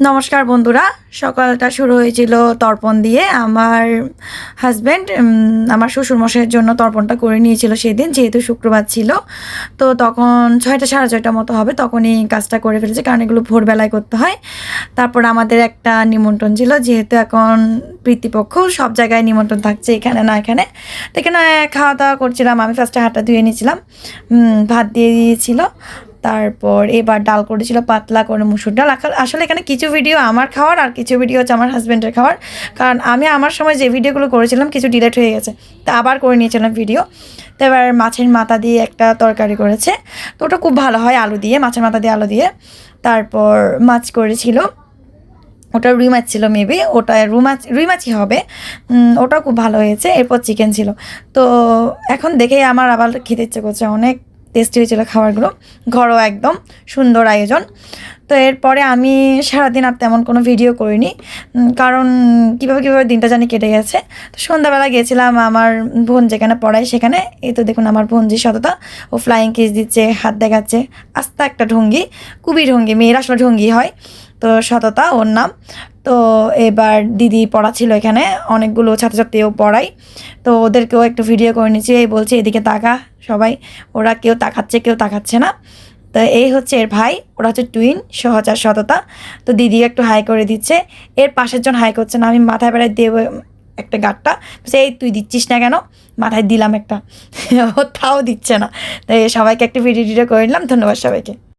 নমস্কার বন্ধুরা, সকালটা শুরু হয়েছিল তর্পণ দিয়ে। আমার হাজব্যান্ড আমার শ্বশুরমশাইয়ের জন্য তর্পণটা করে নিয়েছিল সেদিন, যেহেতু শুক্রবার ছিল। তো তখন 6টা সাড়ে 6টার মতো হবে, তখনই কাজটা করে ফেলেছে, কারণ এগুলো ভোরবেলায় করতে হয়। তারপর আমাদের একটা নিমন্ত্রণ ছিল, যেহেতু এখন পিতৃপক্ষ, সব জায়গায় নিমন্ত্রণ থাকছে, এখানে না এখানে। তো এখানে খাওয়া দাওয়া করছিলাম। আমি ফার্স্টে হাতটা ধুয়ে নিয়েছিলাম, ভাত দিয়ে দিয়েছিল। তারপর এবার ডাল করেছিল পাতলা করে মুসুর ডাল। আসলে এখানে কিছু ভিডিও আমার খাওয়ার আর কিছু ভিডিও হচ্ছে আমার হাজব্যান্ডের খাওয়ার, কারণ আমি আমার সময় যে ভিডিওগুলো করেছিলাম কিছু ডিলেট হয়ে গেছে, তো আবার করে নিয়েছিলাম ভিডিও। তো এবার মাছের মাথা দিয়ে একটা তরকারি করেছে, তো ওটা খুব ভালো হয়, আলু দিয়ে, মাছের মাথা দিয়ে আলু দিয়ে। তারপর মাছ করেছিল, ওটা রুই মাছ ছিল, মেবি ওটা রুই মাছই হবে। ওটাও খুব ভালো হয়েছে। এরপর চিকেন ছিল। তো এখন দেখেই আমার আবার খেতে ইচ্ছে করছে, অনেক টেস্টি হয়েছিল খাবারগুলো, ঘরোয়া একদম সুন্দর আয়োজন। তো এরপরে আমি সারাদিন আর তেমন কোনো ভিডিও করিনি, কারণ কীভাবে দিনটা জানি কেটে গেছে। তো সন্ধ্যাবেলা গিয়েছিলাম আমার বোন যেখানে পড়ায় সেখানে। এই তো দেখুন আমার বোনজি সততা, ও ফ্লাইং কিস দিচ্ছে, হাত দেখাচ্ছে, আস্তে একটা ঢঙ্গি, খুবই ঢঙ্গি, মেয়েরা আসলে ঢঙ্গি হয়। তো সততা ওর নাম। তো এবার দিদি পড়াচ্ছিল এখানে, অনেকগুলো ছাত্রছাত্রীও পড়াই। তো ওদেরকেও একটু ভিডিও করে নিচ্ছি, এই বলছে এদিকে তাকা সবাই, ওরা কেউ তাকাচ্ছে কেউ তাকাচ্ছে না। তো এই হচ্ছে এর ভাই, ওরা হচ্ছে টুইন, সহজ আর সততা। তো দিদি একটু হাই করে দিচ্ছে, এর পাশের জন হাই করছে না, আমি মাথায় বেড়ায় দেব একটা গাঁটটা, এই তুই দিচ্ছিস না কেন, মাথায় দিলাম একটা, ও তাও দিচ্ছে না। তো সবাইকে একটা ভিডিও করে নিলাম। ধন্যবাদ সবাইকে।